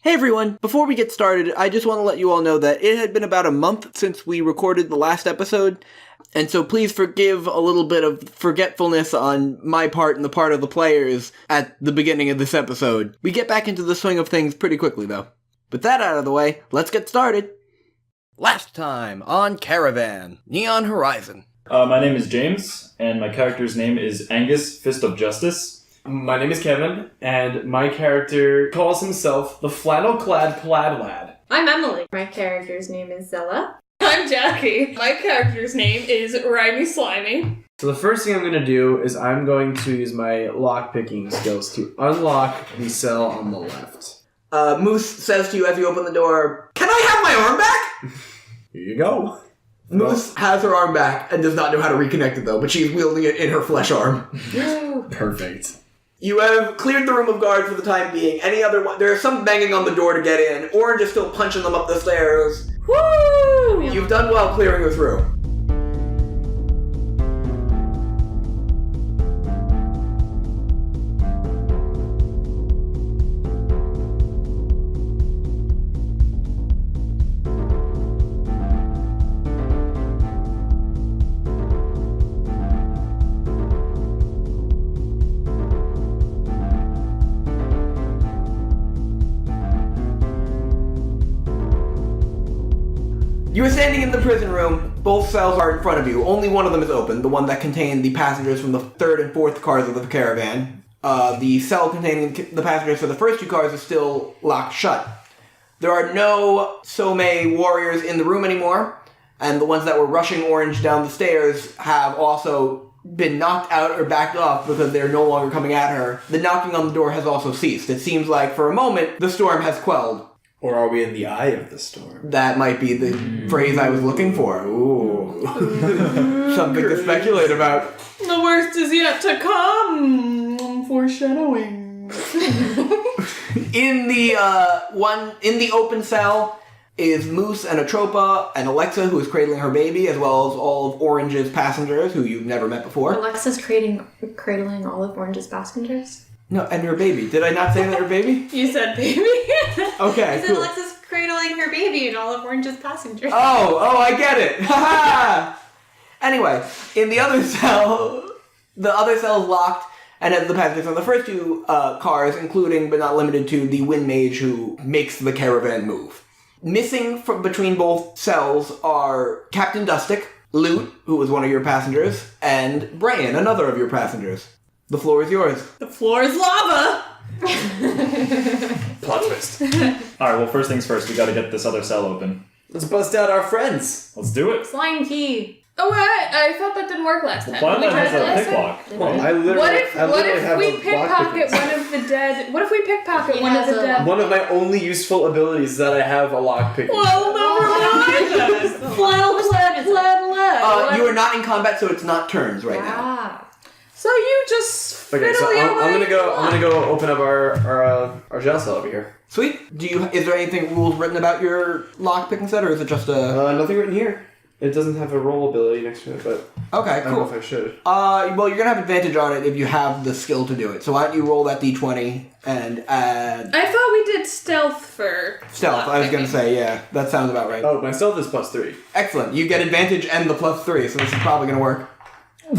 Hey everyone, before we get started, I just want to let you all know that it had been about a month since we recorded the last episode, and so please forgive a little bit of forgetfulness on my part and the part of the players at the beginning of this episode. We get back into the swing of things pretty quickly though. With that out of the way, let's get started. Last time on Caravan, Neon Horizon. My name is James, and my character's name is Angus, Fist of Justice. My name is Kevin, and my character calls himself the Flannel-Clad Plaid Lad. I'm Emily. My character's name is Selah. I'm Jackie. My character's name is Rhymey Slimey. So the first thing I'm going to do is I'm going to use my lock-picking skills to unlock the cell on the left. Moose says to you as you open the door, "Can I have my arm back?" Here you go. Moose has her arm back and does not know how to reconnect it though, but she's wielding it in her flesh arm. Perfect. You have cleared the room of guards for the time being. Any other one? There's some banging on the door to get in. Orange is still punching them up the stairs. Woo! You've done well clearing this room. You are standing in the prison room. Both cells are in front of you. Only one of them is open, the one that contained the passengers from the third and fourth cars of the caravan. The cell containing the passengers for the first two cars is still locked shut. There are no Some warriors in the room anymore, and the ones that were rushing Orange down the stairs have also been knocked out or backed off because they're no longer coming at her. The knocking on the door has also ceased. It seems like, for a moment, the storm has quelled. Or are we in the eye of the storm? That might be the phrase I was looking for. Ooh. Something to speculate about. The worst is yet to come. Foreshadowing. In the open cell is Moose and Atropa and Alexa, who is cradling her baby, as well as all of Orange's passengers, who you've never met before. Alexa's cradling all of Orange's passengers. No, and her baby. Did I not say that her baby? You said baby. Okay, I said cool. Alexa's cradling her baby and all of Orange's passengers. Oh, I get it. Ha Anyway, in the other cell is locked and has the passengers on the first two cars, including but not limited to the Wind Mage who makes the caravan move. Missing from between both cells are Captain Dustick, Loot, who was one of your passengers, and Brian, another of your passengers. The floor is yours. The floor is lava. Plot twist. Alright, well, first things first, we gotta get this other cell open. Let's bust out our friends. Let's do it. Slime key. Oh, wait, I thought that didn't work last time. Plaid We Lad tried has it a last pick time. lock. Well, I literally What if have we a pickpocket lockpicking. one of the dead? What if we pickpocket one of the dead? One of my only useful abilities is that I have a lockpicking. Well, never mind. Flannel-Clad, Plaid. You are not in combat, so it's not turns right now. Ah. So you just Okay, so fiddle your I'm way gonna go open up our jail cell over here. Sweet. Is there anything rules written about your lock picking set, or is it just a... Nothing written here. It doesn't have a roll ability next to it, but Okay, I don't know cool. if I should. Well, you're gonna have advantage on it if you have the skill to do it. So why don't you roll that d20 and add I thought we did stealth for stealth. I was gonna say, yeah, that sounds about right. Oh, my stealth is +3. Excellent. You get advantage and the +3, so this is probably gonna work.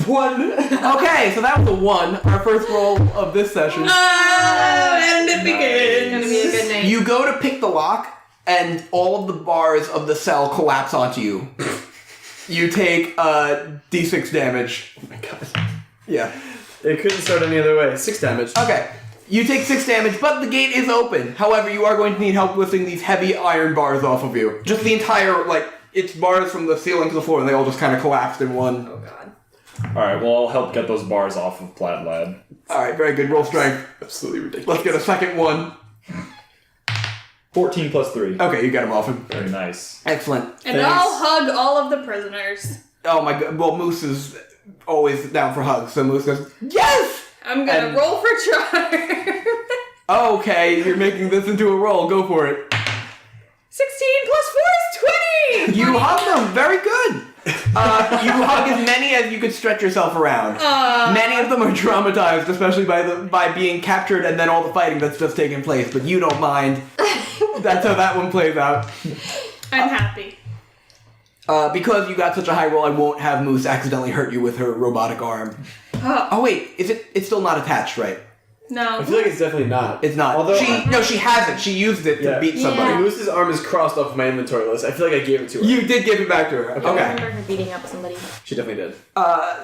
1. Okay, so that was a 1. Our first roll of this session. and it It's begins. gonna be a good night. You go to pick the lock, and all of the bars of the cell collapse onto you. You take d6 damage. Oh my god. Yeah. It couldn't start any other way. 6 damage. Okay. You take 6 damage, but the gate is open. However, you are going to need help lifting these heavy iron bars off of you. Just the entire, it's bars from the ceiling to the floor, and they all just kind of collapsed in one. Oh god. Alright, well, I'll help get those bars off of Plaid Lad. Alright, very good. Roll strength. Absolutely ridiculous. Let's get a second one. 14 plus 3. Okay, you get him off him. Very nice. Excellent. And I'll hug all of the prisoners. Oh my god. Well, Moose is always down for hugs, so Moose goes, yes! I'm gonna And- roll for charm. Okay, you're making this into a roll. Go for it. 16 plus 4 is 20! You hug them. Very good. You hug as many as you could stretch yourself around. Many of them are traumatized, especially by being captured and then all the fighting that's just taken place. But you don't mind. That's how that one plays out. I'm happy. Because you got such a high roll, I won't have Moose accidentally hurt you with her robotic arm. Oh wait, it's still not attached, right? No. I feel like it's definitely not. It's not. Although she has it. She used it to beat somebody. Yeah. Moose's arm is crossed off my inventory list. I feel like I gave it to her. You did give it back to her. I Okay. remember her beating up somebody. She definitely did.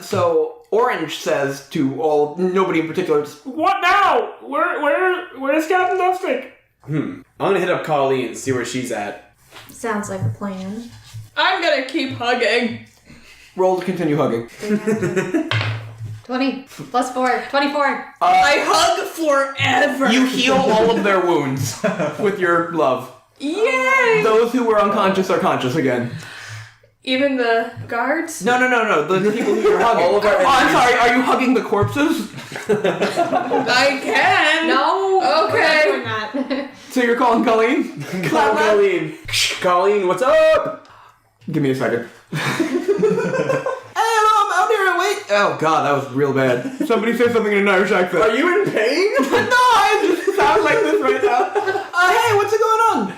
So Orange says to nobody in particular, just, what now? Where's Captain Duffstick? I'm gonna hit up Colleen and see where she's at. Sounds like a plan. I'm gonna keep hugging. Roll to continue hugging. 20 plus 4, 24. I hug forever. You heal all of their wounds with your love. Yay! Those who were unconscious are conscious again. Even the guards? No. The people who you're hugging. All of our I'm sorry, are you hugging the corpses? I can. No. Okay. We're not doing that. So you're calling Colleen? Call Colleen. Colleen, what's up? Give me a second. Hey, hello, I'm out here. Wait. Oh god, that was real bad. Somebody say something in an Irish accent. Are you in pain? No, I just sound like this right now. Hey, what's going on?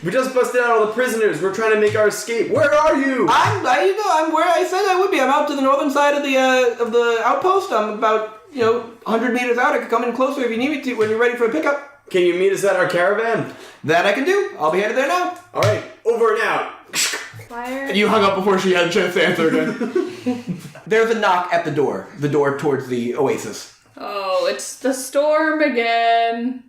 We just busted out all the prisoners. We're trying to make our escape. Where are you? I'm where I said I would be. I'm out to the northern side of the outpost. I'm about 100 meters out. I could come in closer if you need me to when you're ready for a pickup. Can you meet us at our caravan? That I can do. I'll be headed there now. All right, over and out. Fire. You hung up before she had a chance to answer again. There's a knock at the door towards the oasis. Oh, it's the storm again.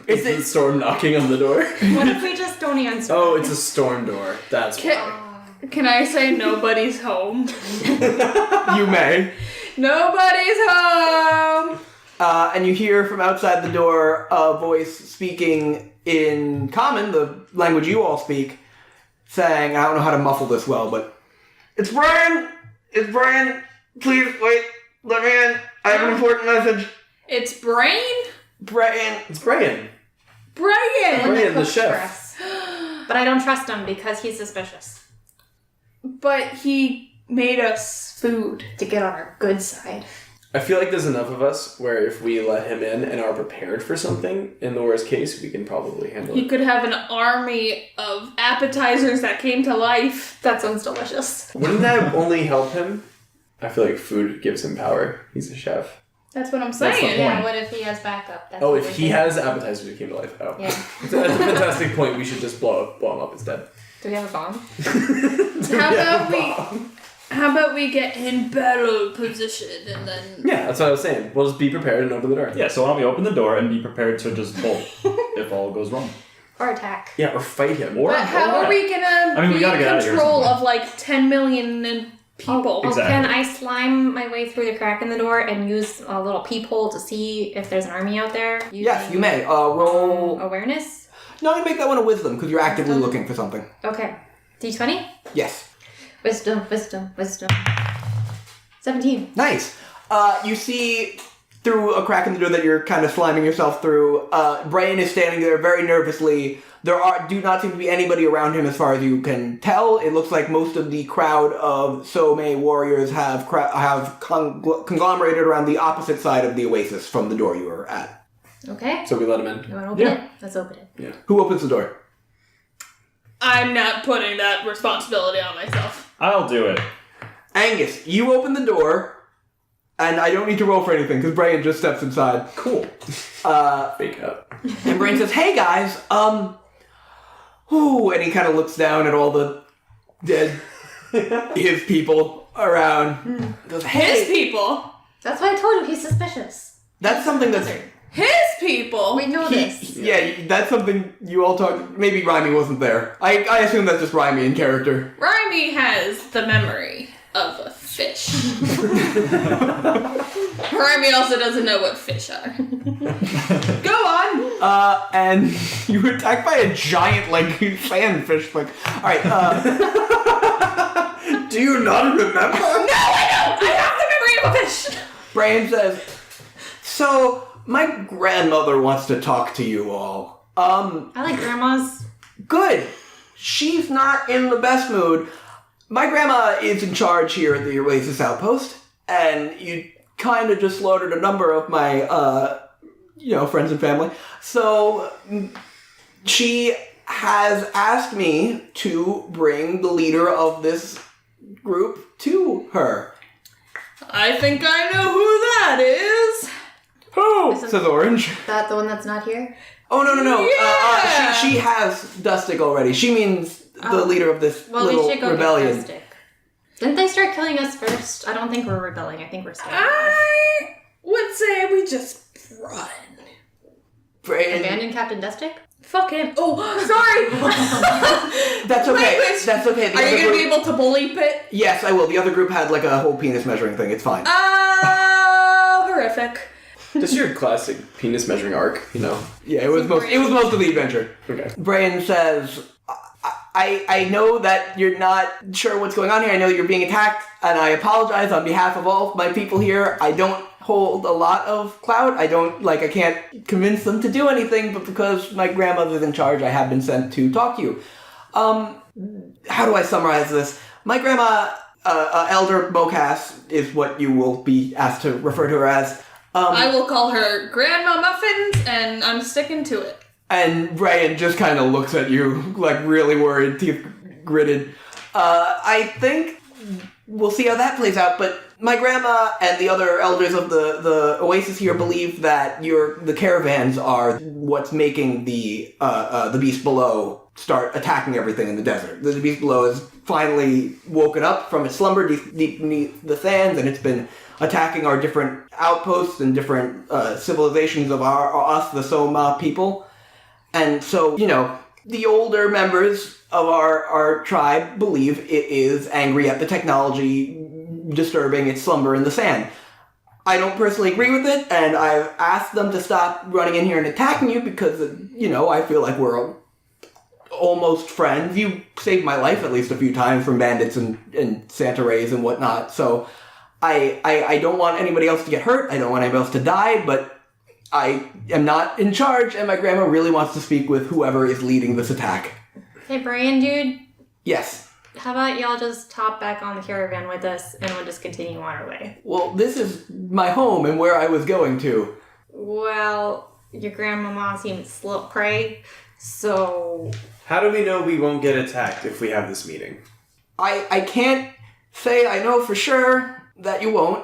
Is it storm knocking on the door? What if we just don't answer? Oh, it's a storm door. That's why. Can I say nobody's home? You may. Nobody's home! And you hear from outside the door a voice speaking in common, the language you all speak, saying, I don't know how to muffle this well, but it's Brian! It's Brian! Please, wait, let me in. I have an important message. It's Brain? Brian. It's Brian. Brian! Brian, the Cooks for chef. us. But I don't trust him because he's suspicious. But he made us food. To get on our good side. I feel like there's enough of us where if we let him in and are prepared for something, in the worst case, we can probably handle He it. could have an army of appetizers that came to life. That sounds delicious. Wouldn't that only help him? I feel like food gives him power. He's a chef. That's what I'm That's the saying. point. Yeah, what if he has backup? That's Oh, what if we're he thinking. has appetizers that came to life. Oh. Yeah. That's a fantastic point. We should just blow him up instead. Do we have a bomb? How about we get in battle position and then... Yeah, that's what I was saying. We'll just be prepared and open the door. Yeah, so why don't we open the door and be prepared to just bolt if all goes wrong. Or attack. Yeah, or fight him. Or But how are we gonna we be gotta in get out of here control somehow. of like 10 million people? Exactly. Can I slime my way through the crack in the door and use a little peephole to see if there's an army out there? Yes, you may. Roll... Awareness? No, you make that one a wisdom, because you're actively looking for something. Okay. D20? Yes. Wisdom. 17. Nice. You see through a crack in the door that you're kind of sliming yourself through. Brian is standing there very nervously. Do not seem to be anybody around him as far as you can tell. It looks like most of the crowd of Somei warriors have conglomerated around the opposite side of the oasis from the door you were at. Okay. So we let him in. You want to open it? Let's open it. Who opens the door? I'm not putting that responsibility on myself. I'll do it. Angus, you open the door, and I don't need to roll for anything because Brian just steps inside. Cool. Fake up. And Brian says, "Hey guys, ooh," and he kind of looks down at all the dead his people around. Goes, "Hey, His people. That's why I told you he's suspicious. that's something that's His people. We know this. yeah, that's something you all talk. Maybe Rhymey wasn't there. I assume that's just Rhymey in character. Rhymey has the memory of a fish. Rhymey also doesn't know what fish are. Go on. And you were attacked by a giant sandfish. All right. Do you not remember? No, I don't. I have the memory of a fish. Brian says, "So my grandmother wants to talk to you all. I like grandmas. Good. She's not in the best mood. My grandma is in charge here at the Oasis Outpost, and you kind of just slaughtered a number of my, friends and family. So she has asked me to bring the leader of this group to her. I think I know who that is. Who? Isn't- Says Orange. That the one that's not here? Oh, no. Yeah! She has Dustic already. She means the leader of this little we should go rebellion. get Dustic. Didn't they start killing us first? I don't think we're rebelling. I think we're staying alive. I would say we just run. Abandon Captain Dustic? Fuck him. Oh, sorry. That's okay. Wait. That's okay. The Are other you gonna group- be able to bleep it? Yes, I will. The other group had like a whole penis measuring thing. It's fine. Oh, horrific. Just your classic penis measuring arc, you know. Yeah, it was most of the adventure. Okay. Brian says, I know that you're not sure what's going on here. I know you're being attacked, and I apologize on behalf of all of my people here. I don't hold a lot of clout. I can't convince them to do anything, but because my grandmother's in charge, I have been sent to talk to you. How do I summarize this? My grandma, Elder Mocas, is what you will be asked to refer to her as. I will call her Grandma Muffins, and I'm sticking to it. And Brian just kind of looks at you, like really worried, teeth gritted. I think we'll see how that plays out, but my grandma and the other elders of the Oasis here believe that the caravans are what's making the beast below start attacking everything in the desert. The beast below has finally woken up from its slumber deep beneath the sands, and it's been attacking our different outposts and different civilizations of us, the Soma people. And so, the older members of our tribe believe it is angry at the technology disturbing its slumber in the sand. I don't personally agree with it, and I've asked them to stop running in here and attacking you because, I feel like we're almost friends. You saved my life at least a few times from bandits and Santa Rays and whatnot, so I don't want anybody else to get hurt. I don't want anybody else to die, but I am not in charge, and my grandma really wants to speak with whoever is leading this attack. Hey, Brian, dude. Yes. How about y'all just hop back on the caravan with us, and we'll just continue on our way? Well, this is my home and where I was going to. Well, your grandmama seems slow prey, so... How do we know we won't get attacked if we have this meeting? I can't say I know for sure that you won't.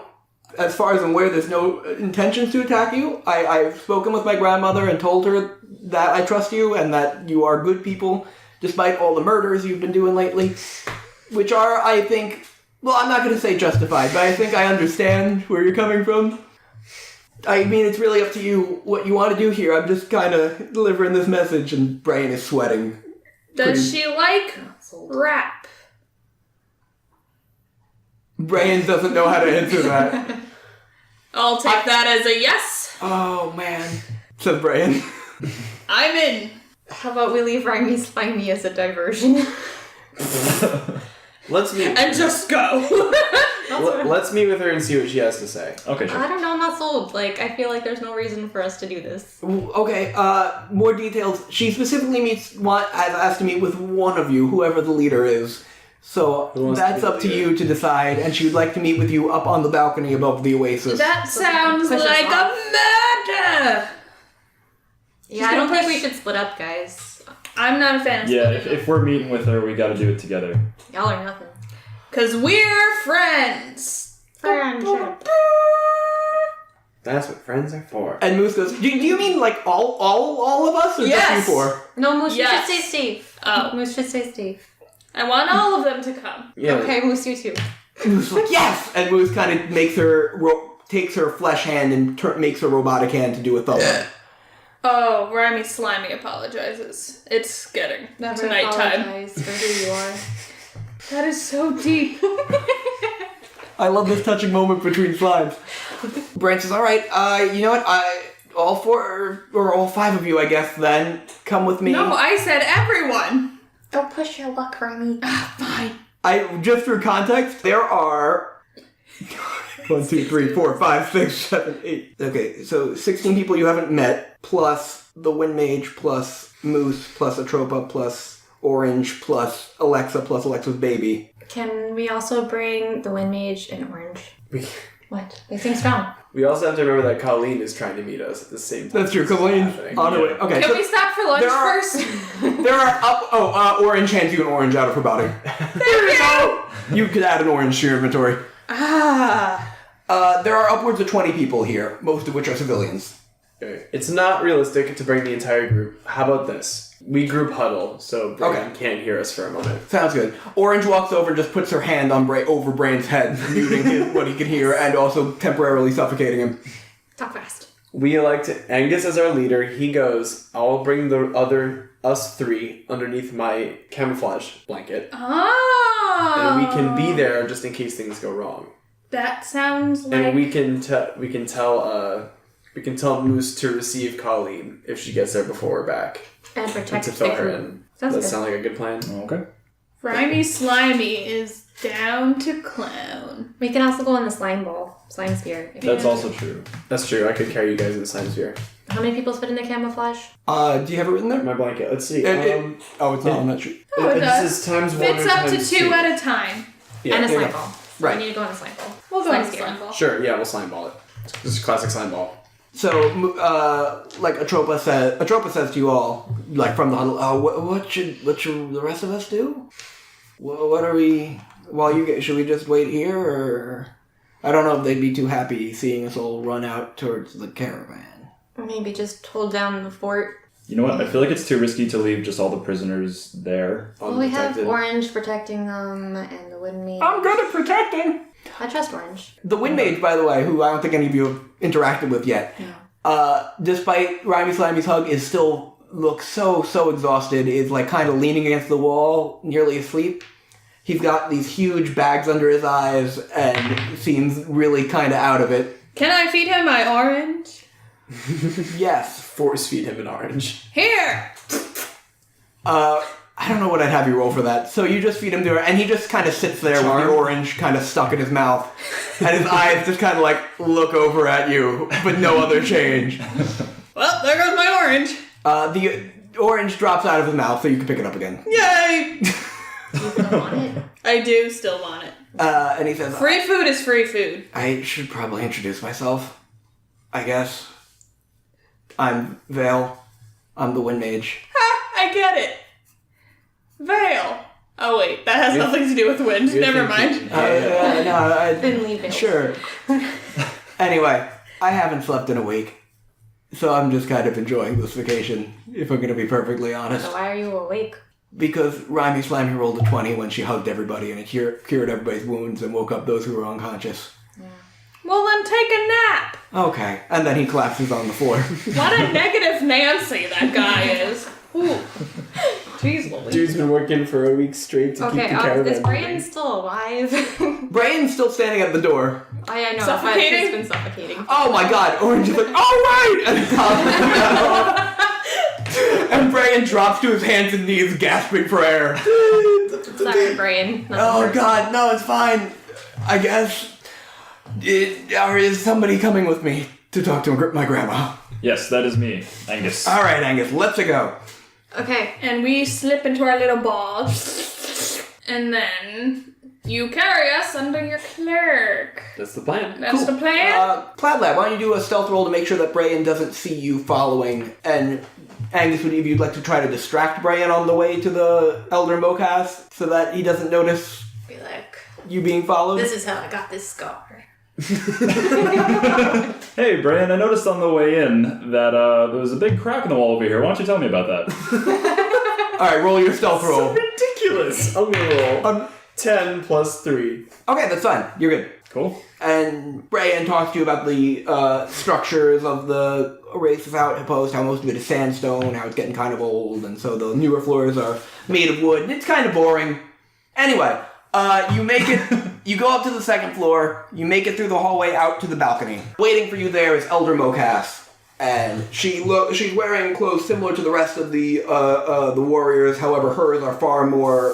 As far as I'm aware, there's no intentions to attack you. I've spoken with my grandmother and told her that I trust you and that you are good people, despite all the murders you've been doing lately. Which are, I think, well, I'm not going to say justified, but I think I understand where you're coming from. I mean, it's really up to you what you want to do here. I'm just kind of delivering this message, and Brian is sweating. Does she like rap? Brian doesn't know how to answer that. I'll take that as a yes. Oh, man. Says Brian. I'm in. How about we leave Rhymey Slimey as a diversion? Let's meet. And just go. Let's meet with her and see what she has to say. Okay, sure. I don't know, I'm not sold. I feel like there's no reason for us to do this. Okay, more details. She specifically has asked to meet with one of you, whoever the leader is. So Who wants to that's be the up to leader? you to decide, and she would like to meet with you up on the balcony above the oasis. That sounds Push us like a off. murder. Yeah, I don't think we should split up, guys. I'm not a fan of Yeah, splitting if we're meeting with her, we gotta do it together. Y'all are nothing. Because we're friends. Friendship. That's what friends are for. And Moose goes, do you mean like all of us, or Yes. just you four? No, Moose, Yes. you should stay safe. Oh. Moose should stay safe. I want all of them to come. Yeah. Okay, Moose, you too. Moose is like, yes! And Moose kind of makes her, takes her flesh hand and makes her robotic hand to do a thumb up. Oh, Rhymey Slimey apologizes. It's getting Never to nighttime. apologize for who you are. That is so deep. I love this touching moment between slimes. Brent says, alright, you know what, all four, or all five of you, I guess, then, come with me. No, I said everyone. Don't push your luck, Rhymey. Fine. Just for context, there are 1, 2, 3, 4, 5, 6, 7, 8. Okay, so 16 people you haven't met, plus the Wind Mage, plus Moose, plus Atropa, plus Orange, plus Alexa's baby. Can we also bring the Wind Mage and Orange? What? They seem strong. We also have to remember that Colleen is trying to meet us at the same time. That's true. this is Colleen's happening. on her way. Okay. Can so we stop for lunch there are- first? there are Orange hands you an orange out of her body. There we go. You could add an orange to your inventory. Ah. There are upwards of 20 people here, most of which are civilians. Okay. It's not realistic to bring the entire group. How about this? We group huddle, so Brain can't hear us for a moment. Sounds good. Orange walks over and just puts her hand on over Brain's head, muting what he can hear and also temporarily suffocating him. Talk fast. We elect Angus as our leader. He goes, I'll bring us three underneath my camouflage blanket. Oh. And we can be there just in case things go wrong. That sounds like... And we can tell Moose to receive Colleen if she gets there before we're back. And And protect to the fill her crew. in. Sounds Does that good. sound like a good plan? Okay. Rhymey Slimey is down to clown. We can also go in the slime bowl. Slime sphere. That's also true. That's true. I could carry you guys in the slime sphere. How many people fit in the camouflage? Do you have it written there? My blanket. Let's see. It's not on that sheet. Oh, it does. This is times one Fits or up to times 2 at a time. Yeah. And a slime yeah. ball. Right. We need to go in the slime bowl. We'll go Slime in the sphere. slime ball. Sure, yeah, we'll slime ball it. This is classic slime ball. So, like Atropa says to you all, like from the huddle, what should the rest of us do? What are we? Should we just wait here, or I don't know if they'd be too happy seeing us all run out towards the caravan. Maybe just hold down the fort. You know what? I feel like it's too risky to leave just all the prisoners there. Well, we have Undetected. Orange protecting them, and the Wind Mage. I'm good at protecting. I trust Orange. The Wind Mage, by the way, who I don't think any of you have interacted with yet, despite Rhymey Slimey's hug, looks so exhausted, is like kind of leaning against the wall, nearly asleep. He's got these huge bags under his eyes and seems really kind of out of it. Can I feed him my orange? Yes. Force feed him an orange. Here! I don't know what I'd have you roll for that. So you just feed him to her, and he just kind of sits there with the orange kind of stuck in his mouth, and his eyes just kind of like look over at you, but no other change. Well, there goes my orange. The orange drops out of his mouth, so you can pick it up again. Yay! You still want it? I do still want it. And he says, Free food is free food. I should probably introduce myself, I guess. I'm Vale. I'm the Wind Mage. Ha! I get it. Vale. Oh wait, that has nothing to do with wind. You're Never thinking- mind. Then leave it. Sure. Anyway, I haven't slept in a week, so I'm just kind of enjoying this vacation, if I'm going to be perfectly honest. So why are you awake? Because Rhymey Slimey rolled a 20 when she hugged everybody, and it cured everybody's wounds and woke up those who were unconscious. Well then take a nap. Okay, and then he collapses on the floor. What a negative Nancy that guy is. Ooh. Jeez Louise. Dude's been working for a week straight to keep Okay, the caravan is Brian moving. still alive? Brian's still standing at the door. I know, Suffocating? but he's been suffocating. Oh my god, Orange is like, all right! And Brian drops to his hands and knees, gasping for air. Sorry, Brian. Oh god, no, it's fine. I guess. Or is somebody coming with me to talk to my grandma? Yes, that is me, Angus. Alright, Angus, let's go. Okay. And we slip into our little ball. And then you carry us under your clerk. That's the plan. That's the plan? Plaid Lab, why don't you do a stealth roll to make sure that Brian doesn't see you following, and Angus, if you'd like to try to distract Brian on the way to the Elder Mocas so that he doesn't notice Be like, you being followed? this is how I got this scar. Hey, Brian, I noticed on the way in that there was a big crack in the wall over here. Why don't you tell me about that? Alright, roll your stealth roll. Ridiculous. I'm gonna roll 10 plus 3. Okay, that's fine. You're good. Cool. And Brian talks to you about the structures of the race without Hippos, how most of it is sandstone, how it's getting kind of old, and so the newer floors are made of wood, and it's kind of boring. Anyway, you make it, you go up to the second floor, you make it through the hallway out to the balcony. Waiting for you there is Elder Mocas, and she's wearing clothes similar to the rest of the warriors, however hers are far more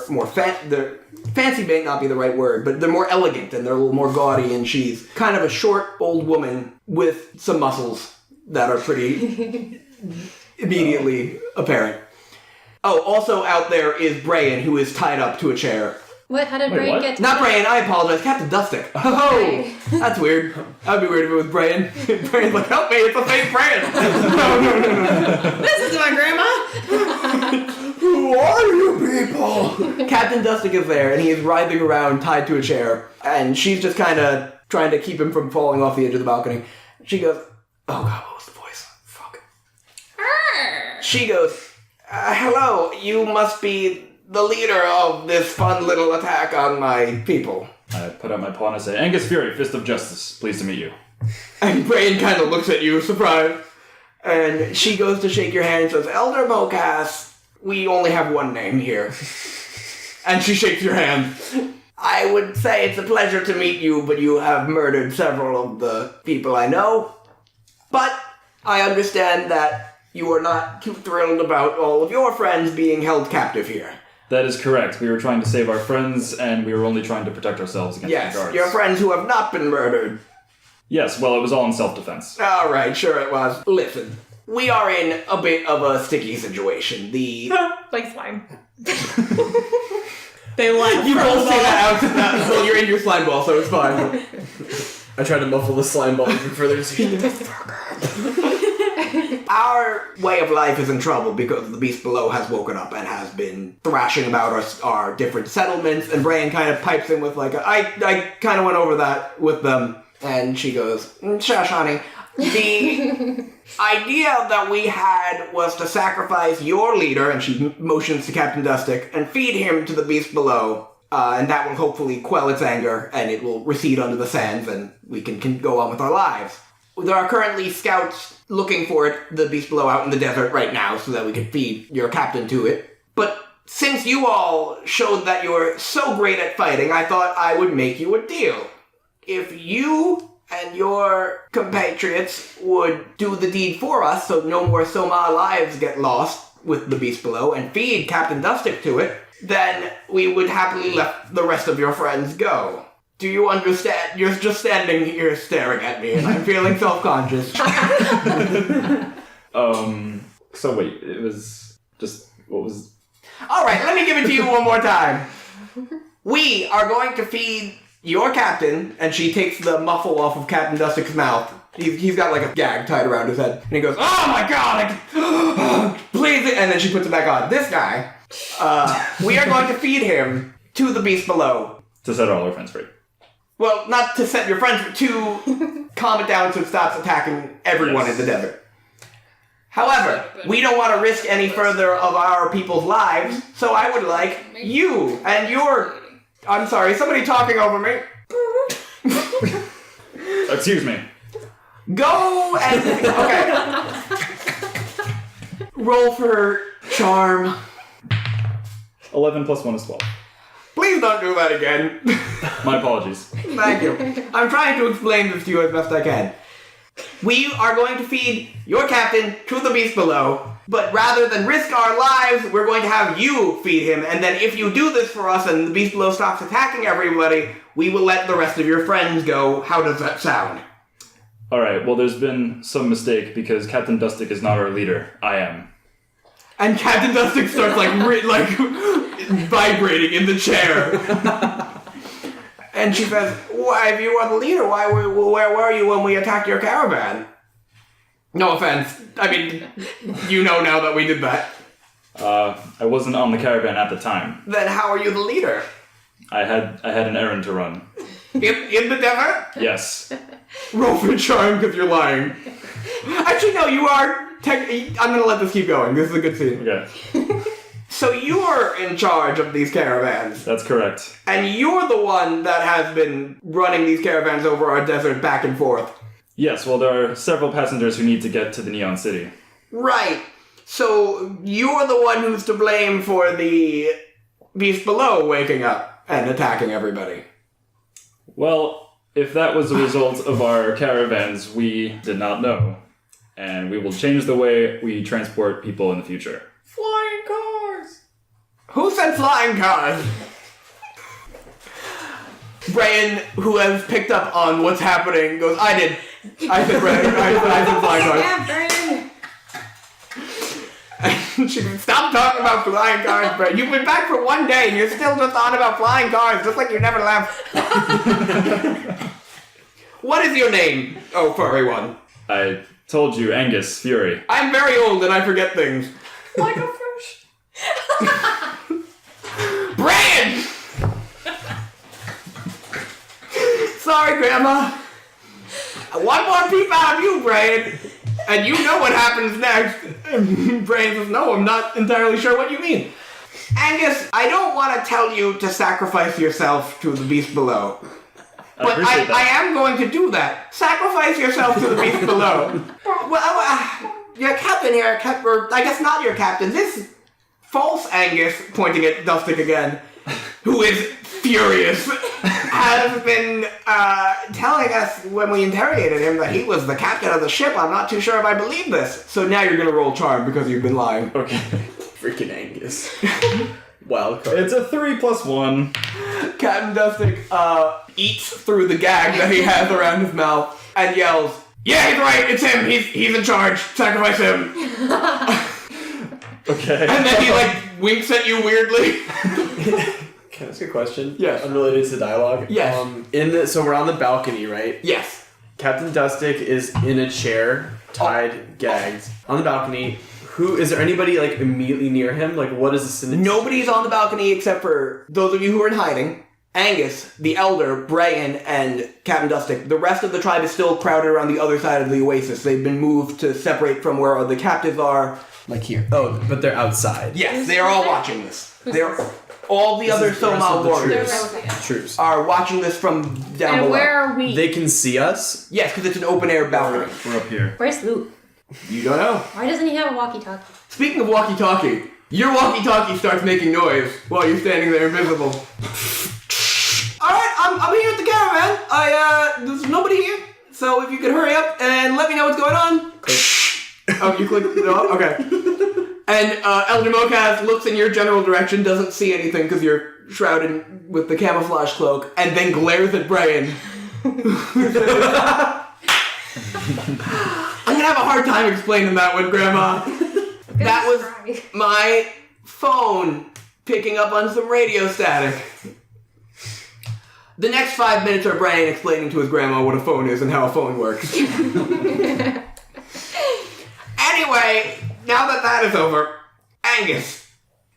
fancy may not be the right word, but they're more elegant and they're a little more gaudy, and she's kind of a short old woman with some muscles that are pretty immediately apparent. Oh, also out there is Brian, who is tied up to a chair What? How did Wait, Brain what? get to Not Brian, I apologize. Captain Dustick. Oh, that's weird. That'd be weird if it was Brian. Brian's like, help me, it's a fake Brian. No. This is my grandma. Who are you people? Captain Dustick is there, and he is writhing around tied to a chair, and she's just kind of trying to keep him from falling off the edge of the balcony. She goes, oh god, what was the voice? Fuck. She goes, hello, you must be the leader of this fun little attack on my people. I put out my paw and I say, Angus Fury, Fist of Justice. Pleased to meet you. And Brain kind of looks at you, surprised. And she goes to shake your hand and says, Elder Bocas, we only have one name here. And she shakes your hand. I would say it's a pleasure to meet you, but you have murdered several of the people I know. But I understand that you are not too thrilled about all of your friends being held captive here. That is correct. We were trying to save our friends, and we were only trying to protect ourselves against the guards. Yes, your friends who have not been murdered. Yes, well, it was all in self-defense. Alright, sure it was. Listen, we are in a bit of a sticky situation. like slime? They laugh. You both say that out, so you're in your slime ball, so it's fine. I tried to muffle the slime ball even further. Our way of life is in trouble because the beast below has woken up and has been thrashing about our different settlements, and Brian kind of pipes in with like, I kind of went over that with them, and she goes, shush, honey. The idea that we had was to sacrifice your leader, and she motions to Captain Dustick, and feed him to the beast below, and that will hopefully quell its anger, and it will recede under the sands, and we can go on with our lives. There are currently scouts looking for it, the beast below, out in the desert right now, so that we can feed your captain to it. But since you all showed that you're so great at fighting, I thought I would make you a deal. If you and your compatriots would do the deed for us, so no more Soma lives get lost with the beast below, and feed Captain Dustick to it, then we would happily let the rest of your friends go. Do you understand? You're just standing here staring at me, and I'm feeling self-conscious. So wait, it was just, what was... Alright, let me give it to you one more time. We are going to feed your captain, and she takes the muffle off of Captain Dustick's mouth. He's got like a gag tied around his head, and he goes, oh my god, please, and then she puts it back on. This guy, we are going to feed him to the beast below. To set all our friends free. Well, not to set your friends free, to calm it down so it stops attacking everyone in the desert. However, we don't want to risk any further of our people's lives, so I would like you and your... I'm sorry, somebody talking over me. Excuse me. Go and... Okay. Roll for charm. 11 plus 1 is 12. Please don't do that again. My apologies. Thank you. I'm trying to explain this to you as best I can. We are going to feed your captain to the beast below, but rather than risk our lives, we're going to have you feed him, and then if you do this for us and the beast below stops attacking everybody, we will let the rest of your friends go. How does that sound? Alright, well there's been some mistake because Captain Dustick is not our leader. I am. And Captain Dustick starts like vibrating in the chair. And she says, why, if you were the leader, where were you when we attacked your caravan? No offense. I mean, you know now that we did that. I wasn't on the caravan at the time. Then how are you the leader? I had an errand to run. In the desert? Yes. Roll for charm because you're lying. Actually, no, you are... I'm gonna let this keep going. This is a good scene. Okay. So you're in charge of these caravans. That's correct. And you're the one that has been running these caravans over our desert back and forth. Yes, well there are several passengers who need to get to the Neon City. Right. So you're the one who's to blame for the beast below waking up and attacking everybody. Well, if that was a result of our caravans, we did not know. And we will change the way we transport people in the future. Flying cars! Who said flying cars? Brian, who has picked up on what's happening, goes, I did. I said Brian. I said flying cars. Yeah, Brian. Stop talking about flying cars, Brad. You've been back for 1 day and you're still just on about flying cars, just like you never left. What is your name, oh furry one? I told you, Angus Fury. I'm very old and I forget things. Like a fish. Brand! Sorry, Grandma. One more peep out of you, Brand. And you know what happens next. Brand says, no, I'm not entirely sure what you mean. Angus, I don't want to tell you to sacrifice yourself to the beast below. But I am going to do that. Sacrifice yourself to the beast below. Well, your captain here, or I guess not your captain, this false Angus, pointing at Dustic again, who is furious, has been telling us when we interrogated him that he was the captain of the ship. I'm not too sure if I believe this. So now you're going to roll charm because you've been lying. Okay. Freaking Angus. Wild card. It's a 3 + 1. Captain Dustic eats through the gag that he has around his mouth and yells, yeah, he's right, it's him, he's in charge, sacrifice him. Okay. And then he winks at you weirdly. Can I ask a question? Yes. Unrelated to dialogue? Yes. So we're on the balcony, right? Yes. Captain Dustic is in a chair, tied, gagged, on the balcony. Is there anybody immediately near him? What is the Nobody's on the balcony except for those of you who are in hiding. Angus, the Elder, Brian, and Captain Dustic. The rest of the tribe is still crowded around the other side of the oasis. They've been moved to separate from where the captives are, here. Oh, but they're outside. Yes, they are all watching this. All the other Soma warriors Troops. are watching this from down below. And where are we? They can see us? Yes, because it's an open-air balcony. We're up here. Where's Luke? You don't know. Why doesn't he have a walkie-talkie? Speaking of walkie-talkie, your walkie-talkie starts making noise while you're standing there invisible. Alright, I'm here at the caravan. There's nobody here. So if you could hurry up and let me know what's going on. Oh, you clicked it off? Okay. And Elder Mokaz looks in your general direction, doesn't see anything because you're shrouded with the camouflage cloak, and then glares at Brian. I'm gonna have a hard time explaining that one, Grandma. That was my phone picking up on some radio static. The next 5 minutes are Brian explaining to his grandma what a phone is and how a phone works. Anyway, now that is over, Angus.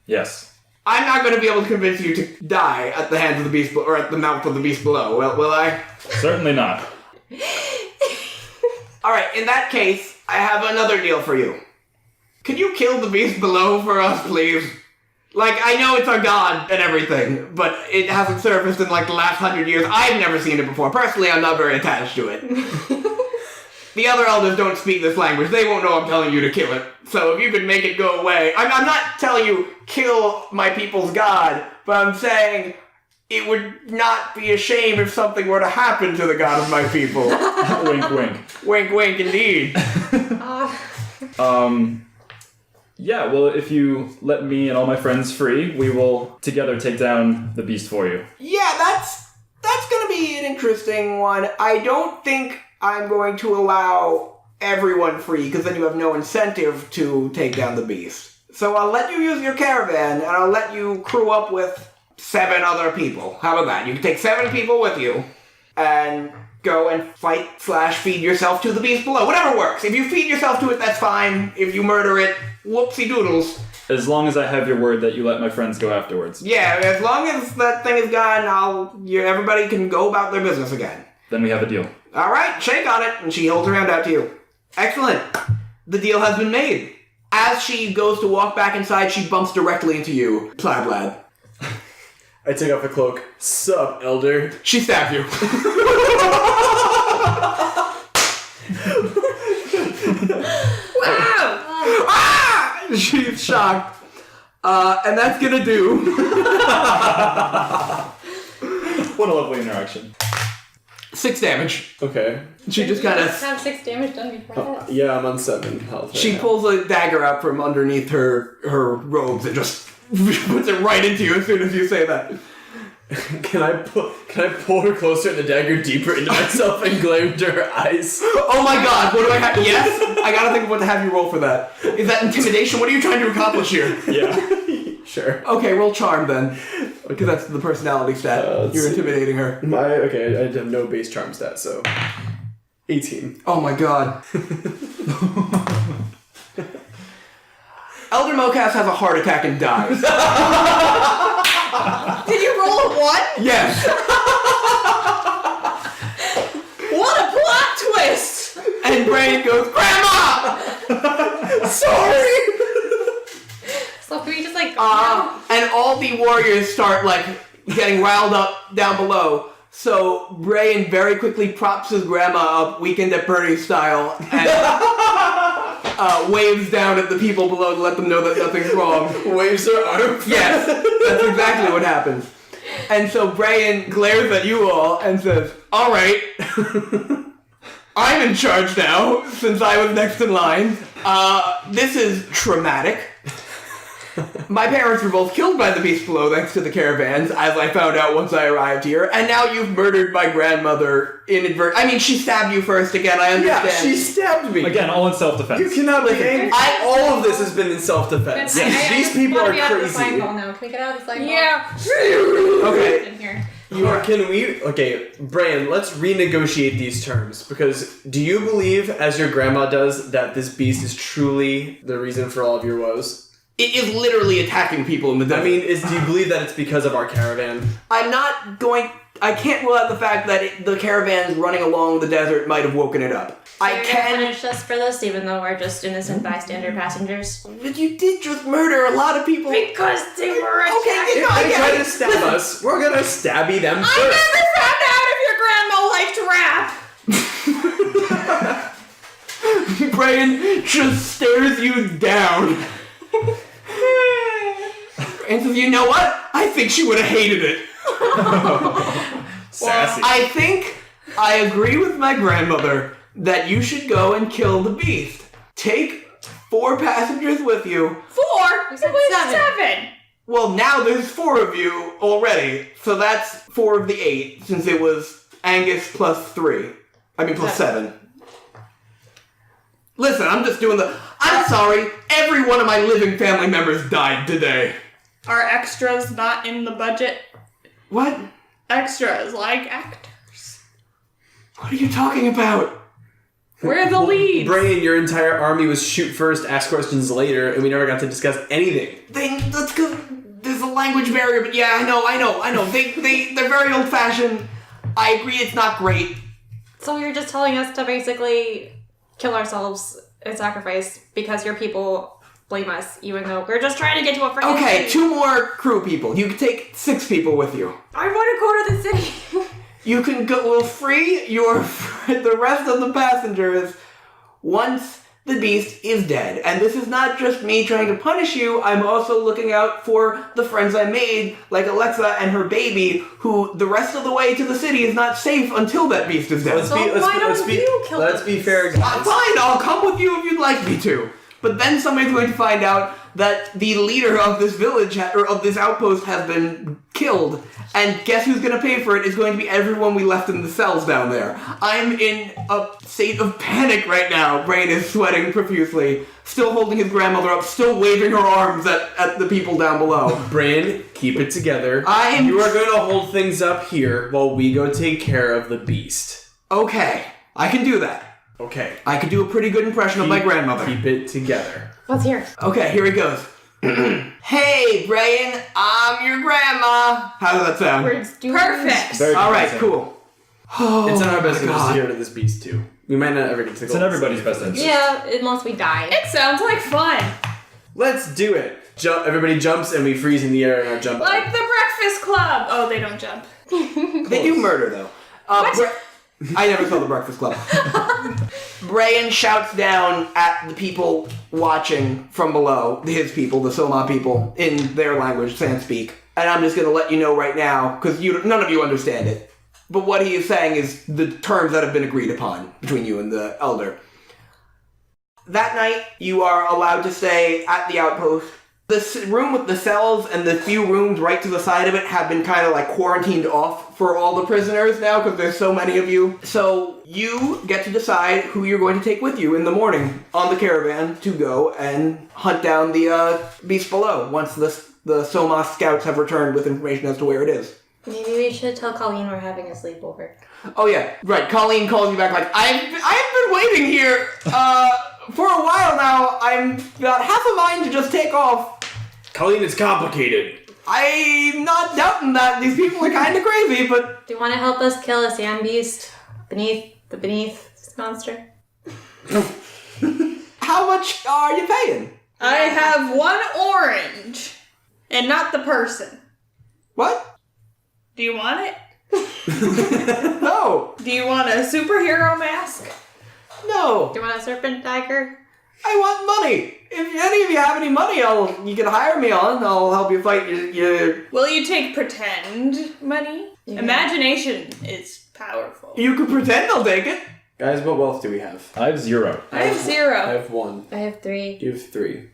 Yes. I'm not going to be able to convince you to die at the hands of the beast, or at the mouth of the beast below, will I? Certainly not. Alright, in that case, I have another deal for you. Could you kill the beast below for us, please? I know it's our god and everything, but it hasn't surfaced in the last 100 years. I've never seen it before. Personally, I'm not very attached to it. The other elders don't speak this language. They won't know I'm telling you to kill it. So if you could make it go away. I'm not telling you, kill my people's god, but I'm saying it would not be a shame if something were to happen to the god of my people. Wink, wink. Wink, wink, indeed. Yeah, well, if you let me and all my friends free, we will together take down the beast for you. Yeah, that's gonna be an interesting one. I don't think I'm going to allow everyone free, because then you have no incentive to take down the beast. So I'll let you use your caravan, and I'll let you crew up with 7 other people. How about that? You can take 7 people with you, and go and fight/feed yourself to the beast below. Whatever works. If you feed yourself to it, that's fine. If you murder it, whoopsie doodles. As long as I have your word that you let my friends go afterwards. Yeah, as long as that thing is gone, everybody can go about their business again. Then we have a deal. Alright, shake on it, and she holds her hand out to you. Excellent. The deal has been made. As she goes to walk back inside, she bumps directly into you, Plaid Lad. I take off the cloak. Sup, Elder? She stabs you. Wow! Ah! She's shocked. And that's gonna do. What a lovely interaction. 6 damage. Okay. She just kind of... have 6 damage done before that. Yeah, I'm on 7 health. Right She now. pulls a dagger out from underneath her robes and just puts it right into you as soon as you say that. Can I pull her closer and the dagger deeper into myself and glare into her eyes? Oh my god, what do I have? Yes? I gotta think of what to have you roll for that. Is that intimidation? What are you trying to accomplish here? Yeah. Sure. Okay, roll charm then. Because that's the personality stat. let's You're see. intimidating her. Okay, I have no base charm stat, so 18. Oh my god. Elder Mocas has a heart attack and dies. Did you roll a 1? Yes. What a plot twist! And Brain goes, Grandma! Sorry! So can we just like And all the warriors start like getting riled up down below. So Brain very quickly props his grandma up, Weekend at Bernie's style, and waves down at the people below to let them know that nothing's wrong. Waves her arm. Yes, that's exactly what happens. And so Brain glares at you all and says, all right, I'm in charge now, since I was next in line. This is traumatic. My parents were both killed by the beast below thanks to the caravans, as I found out once I arrived here, and now you've murdered my grandmother inadvertently. I mean, she stabbed you first again, I understand. Yeah, she stabbed me. Again, all in self-defense. You cannot be angry. All of this has been in self-defense. Yes. These people are crazy. Now. Can we get out of the slime ball? Yeah. Okay. In here. Okay, Brian, let's renegotiate these terms, because do you believe, as your grandma does, that this beast is truly the reason for all of your woes? It is literally attacking people in the desert. I mean, do you believe that it's because of our caravan? I can't rule out the fact that the caravans running along the desert might have woken it up. So you're gonna punish us for this, even though we're just innocent bystander passengers? But you did just murder a lot of people. Because they were Okay, attacking. you know, If they try to stab us, we're gonna stabby them I first. never found out if your grandma liked rap! Brian just stares you down. And says, you know what? I think she would have hated it. Sassy. I think I agree with my grandmother that you should go and kill the beast. Take 4 passengers with you. 4? We It said was 7. 7! Well, now there's 4 of you already. So that's 4 of the 8, since it was Angus plus 3. I mean, plus 7. Listen, I'm just doing I'm sorry. Every one of my living family members died today. Are extras not in the budget? What? Extras, like actors. What are you talking about? We're the leads. Brian, your entire army was shoot first, ask questions later, and we never got to discuss anything. That's because there's a language barrier, but yeah, I know. They're very old-fashioned. I agree it's not great. So you're just telling us to basically kill ourselves and sacrifice because your people blame us, even though we're just trying to get to a freaking Okay, city. 2 more crew people. You can take 6 people with you. I want to go to the city. You can go free the rest of the passengers once the beast is dead. And this is not just me trying to punish you, I'm also looking out for the friends I made, like Alexa and her baby, who the rest of the way to the city is not safe until that beast is dead. Let's be fair, guys. Fine, I'll come with you if you'd like me to. But then somebody's going to find out that the leader of this village, or of this outpost, has been killed. And guess who's going to pay for it is going to be everyone we left in the cells down there. I'm in a state of panic right now. Brain is sweating profusely, still holding his grandmother up, still waving her arms at the people down below. Brain, keep it together. You are going to hold things up here while we go take care of the beast. Okay, I can do that. Okay. I could do a pretty good impression of my grandmother. Keep it together. Let's hear it. Okay, here he goes. Hey, Brian, I'm your grandma. How does that sound? Perfect. Very All right, convincing. cool. Oh, It's in our best my interest to God. get rid of this beast, too. We might not ever get to It's in everybody's best interest. Yeah, unless we die. It sounds like fun. Let's do it. Everybody jumps and we freeze in the air in our jump. Like the Breakfast Club. Oh, they don't jump. They do murder, though. I never saw The Breakfast Club. Brian shouts down at the people watching from below, his people, the Selah people, in their language, Sans-Speak. And I'm just going to let you know right now, because none of you understand it. But what he is saying is the terms that have been agreed upon between you and the elder. That night, you are allowed to stay at the outpost room with the cells and the few rooms right to the side of it have been kind of like quarantined off for all the prisoners now because there's so many of you. So you get to decide who you're going to take with you in the morning on the caravan to go and hunt down the beast below once the Somos scouts have returned with information as to where it is. Maybe we should tell Colleen we're having a sleepover. Oh yeah, right. Colleen calls you back like, I've been waiting here for a while now. I'm got half a mind to just take off. Colleen, it's complicated. I'm not doubting that. These people are kind of crazy, but... Do you want to help us kill a sand beast beneath this monster? How much are you paying? I have 1 orange, and not the person. What? Do you want it? No. Do you want a superhero mask? No. Do you want a serpent dagger? I want money. If any of you have any money, you can hire me on. I'll help you fight your... Will you take pretend money? Yeah. Imagination is powerful. You can pretend I'll take it. Guys, what wealth do we have? I have 0. I have 0. I have 1. I have 3. You have 3.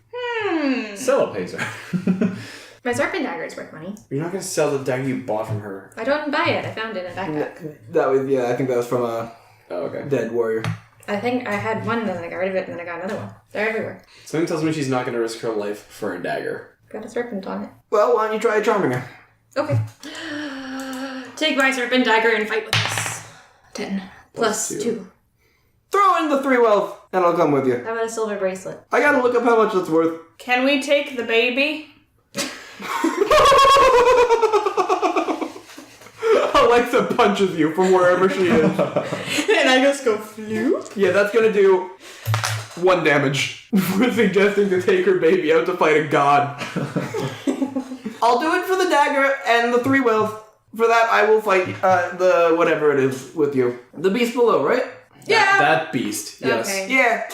Selah pays her. My serpent dagger is worth money. You're not going to sell the dagger you bought from her. I don't buy it. I found it in a backpack. I think that was from a Oh, okay. dead warrior. I think I had one, then I got rid of it, and then I got another one. They're everywhere. Something tells me she's not going to risk her life for a dagger. Got a serpent on it. Well, why don't you try charming her? Okay. Take my serpent dagger and fight with us. 10 plus 2. Throw in the 3 wealth, and I'll come with you. How about a silver bracelet? I gotta look up how much it's worth. Can we take the baby? Alexa punches you from wherever she is. And I just go flew. Yeah, that's gonna do 1 damage. We're suggesting to take her baby out to fight a god. I'll do it for the dagger and the 3 wealth. For that, I will fight the whatever it is with you. The beast below, right? Yeah. That beast, yes. Okay. Yeah.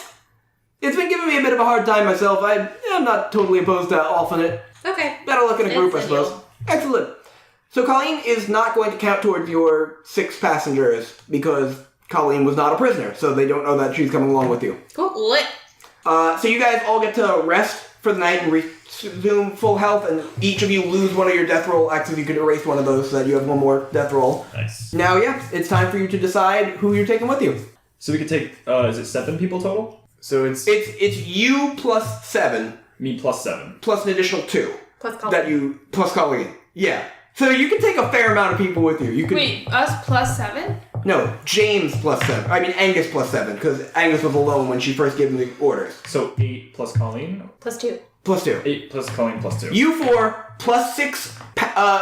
It's been giving me a bit of a hard time myself. I'm not totally opposed to offing it. Okay. Better luck in a group, I It's a suppose. deal. Excellent. So Colleen is not going to count towards your 6 passengers because Colleen was not a prisoner, so they don't know that she's coming along with you. Cool. Lit. So you guys all get to rest for the night and resume full health, and each of you lose one of your death roll actions. You could erase one of those so that you have 1 more death roll. Nice. Now, yeah, it's time for you to decide who you're taking with you. So we could take, is it 7 people total? So it's... It's you plus 7 Me plus 7. plus an additional 2 Plus Colleen. that you plus Colleen. Yeah. So you can take a fair amount of people with you. You could Wait, us plus 7? No, James plus 7. I mean Angus plus 7 because Angus was alone when she first gave him the orders. So 8 plus Colleen? Plus 2. Plus 2. 8 plus Colleen plus 2. You 4 plus 6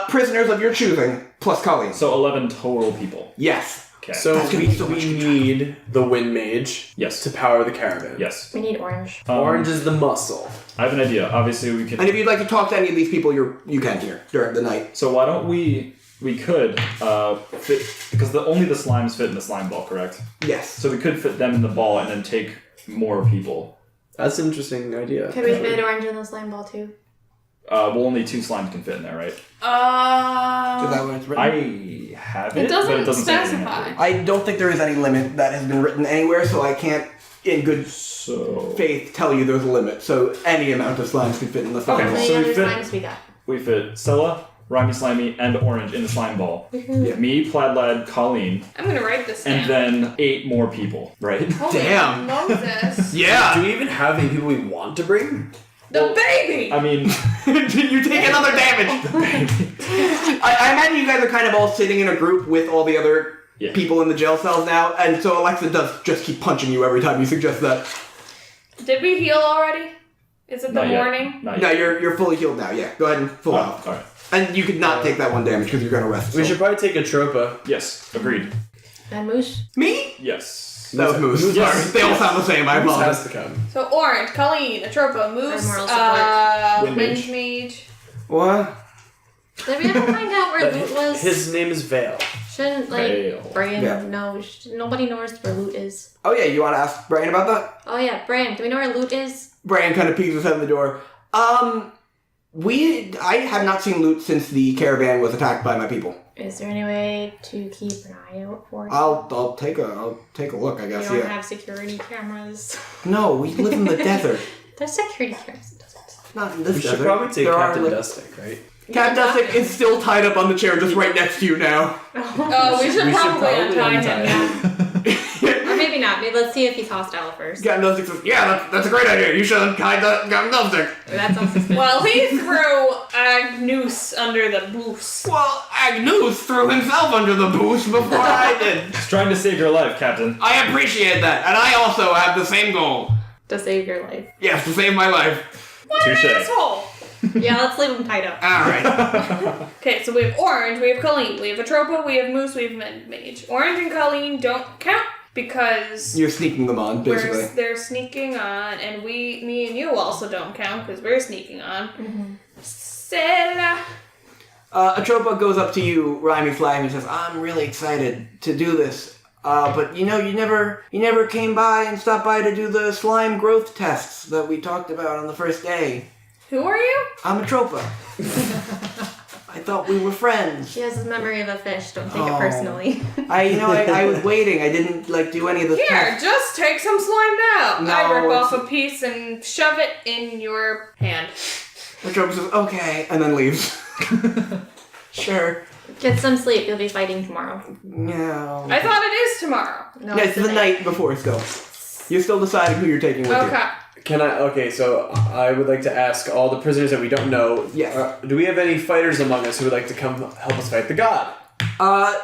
prisoners of your choosing plus Colleen. So 11 total people. Yes. Okay. So That's gonna we, be so much we good need the wind mage Yes. to power the caravan. Yes. We need orange. Orange is the muscle. I have an idea. Obviously, we could... And if you'd like to talk to any of these people, you can here during the night. So why don't we could fit... Because only the slimes fit in the slime ball, correct? Yes. So we could fit them in the ball and then take more people. That's an interesting idea. Could we fit orange in the slime ball too? Well, only 2 slimes can fit in there, right? Is that what it's written? I have it, It doesn't but it doesn't say anything specify. about I don't think there is any limit that has been written anywhere, so I can't, in good it. So... faith, tell you there's a limit. So any amount of slimes can fit in the How slime Okay, ball. many so we other fit- slimes we got? We fit Selah, Rhymey, Slimey, and Orange in the slime ball. Yeah. Me, Plaid-Lad, Colleen, I'm gonna write this down. and then 8 more people, right? Holy Damn. Moses. Yeah! Do we even have any people we want to bring? The baby! I mean, You take another damage! I imagine you guys are kind of all sitting in a group with all the other Yeah. people in the jail cells now, and so Alexa does just keep punching you every time you suggest that. Did we heal already? Is it the not yet. morning? Not No, yet. you're fully healed now, yeah. Go ahead and full Oh, health. alright. And you could not take that 1 damage because you're gonna rest. We so. should probably take a tropa. Yes, agreed. And moose? Me? Yes. That was Moose. Moose. Sorry, they all sound the same, I Moose apologize. has to come. So Orange, Colleen, Atropa, Moose, moral support. Wind Wind Mage. What? Did we ever find out where loot was? His name is Vale. Shouldn't, Fail. Brian Yeah. know? Nobody knows where loot is. Oh yeah, you want to ask Brian about that? Oh yeah, Brian, do we know where loot is? Brian kind of peeks his head in the door. I have not seen loot since the caravan was attacked by my people. Is there any way to keep an eye out for it? I'll take a look, I We guess. don't Yeah. have security cameras. No, we live in the desert. There's security cameras in deserts. Not in this We should desert. probably take There are, Captain like- Dustic, right? Captain Dustic is still tied up on the chair just right next to you now. Oh, we should probably untie him. Or maybe not. Maybe let's see if he's hostile first. Captain Dustic says, yeah, that's a great idea. You should untie Captain Dustic. That sounds suspicious. Well, he threw a noose under the booth. Well, Angus threw himself under the booth before I did. Just trying to save your life, Captain. I appreciate that, and I also have the same goal. To save your life. Yes, to save my life. What an Touche. asshole! Yeah, let's leave him tied up. Alright. Okay, so we have Orange, we have Colleen, we have Atropa, we have Moose, we have Mage. Orange and Colleen don't count because You're sneaking them on, basically. they're sneaking on, and me and you also don't count because we're sneaking on. Selah. Atropa goes up to you, Rhymey Flag, and says, I'm really excited to do this. But you never came by and stopped by to do the slime growth tests that we talked about on the first day. Who are you? I'm Atropa. I thought we were friends. She has the memory of a fish. Don't take Oh. it personally. I was waiting. I didn't do any of the Here, tests. just take some slime now. No, I rip it's- off a piece and shove it in your hand. Atropa says, okay, and then leaves. Sure. Get some sleep. You'll be fighting tomorrow. No. I thought it is tomorrow. No, Yeah, it's the night before still. You're still deciding who you're taking with you. Okay. Okay, so I would like to ask all the prisoners that we don't know. Yes. Do we have any fighters among us who would like to come help us fight the god?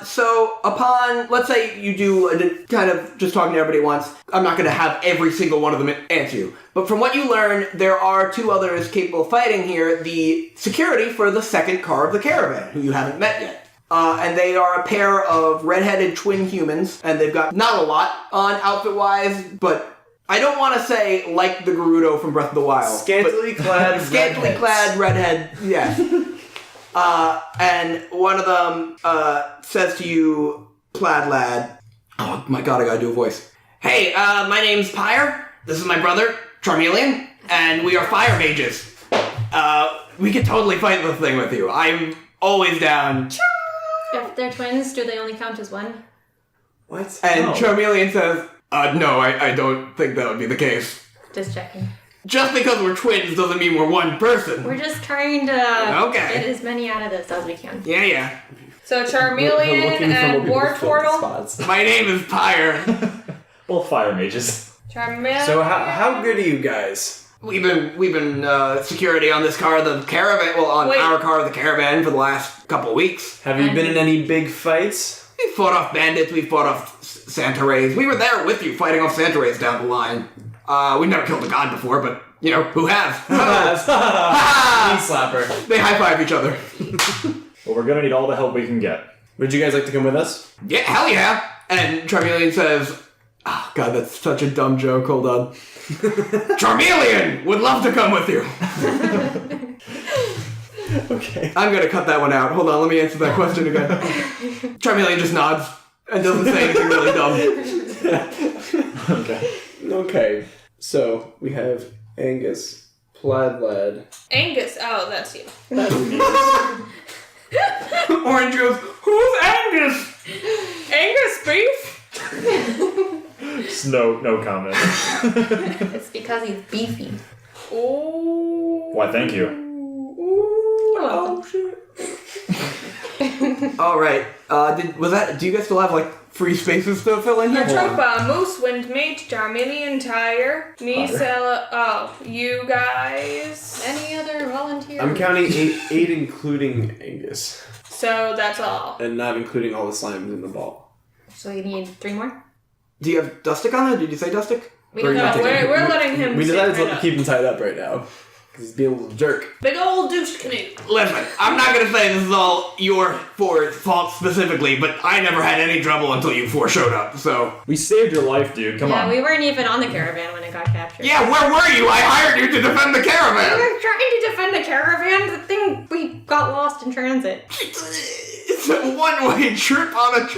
So upon, let's say you do kind of just talking to everybody at once, I'm not going to have every single one of them answer you. But from what you learn, there are two others capable of fighting here, the security for the second car of the caravan, who you haven't met yet. And they are a pair of red-headed twin humans, and they've got not a lot on outfit-wise, but I don't want to say like the Gerudo from Breath of the Wild. Scantily clad Scantily clad redhead, yes. And one of them says to you, Plaid Lad, oh my god, I gotta do a voice. Hey, my name's Pyre. This is my brother, Charmeleon, and we are fire mages. We could totally fight this thing with you. I'm always down. If they're twins, do they only count as one? What? And No. Charmeleon says, no, I don't think that would be the case. Just checking. Just because we're twins doesn't mean we're one person. We're just trying to Okay. get as many out of this as we can. Yeah. So Charmeleon and War Turtle. My name is Pyre. Both fire mages. Charmeleon. So how good are you guys? We've been security on this car of the caravan. Well, on Wait. our car of the caravan for the last couple of weeks. Have you been in any big fights? We fought off bandits. We fought off Santa Rays. We were there with you, fighting off Santa Rays down the line. We've never killed a god before, but you know who has? Knee slapper. They high five each other. Well, we're gonna need all the help we can get. Would you guys like to come with us? Yeah, hell yeah. And Charmeleon says, "Oh god, that's such a dumb joke. Hold on." Charmeleon would love to come with you. Okay. I'm gonna cut that one out. Hold on, let me answer that question again. Charmeleon just nods and doesn't say anything really dumb. Okay. Okay. So we have Angus, Plaid Lad. Angus. Oh, that's you. Orange goes, "Who's Angus?" Angus beef? Just no comment. It's because he's beefy. Ooh. Why, thank you. You're welcome. All right. Do you guys still have like free spaces to fill in here? Atropa, Moose, Windmate, Charmeleon, Tire, me, Fire. Selah. Oh, you guys. Any other volunteers? I'm counting eight including Angus. So that's all. And not including all the slimes in the ball. So you need 3 more? Do you have Dustic on there? Did you say Dustic? We Or don't you know. have to- We're letting him We sit decided right to up. keep him tied up right now. Because he's being a little jerk. Big old douche canoe. Listen, I'm not gonna say this is all your fault specifically, but I never had any trouble until you 4 showed up. So We saved your life, dude. Come Yeah, on. we weren't even on the caravan when it got captured. yeah, where were you? I hired you to defend the We caravan. were trying to defend the caravan. The thing, we got lost in transit. It's a one-way trip on a.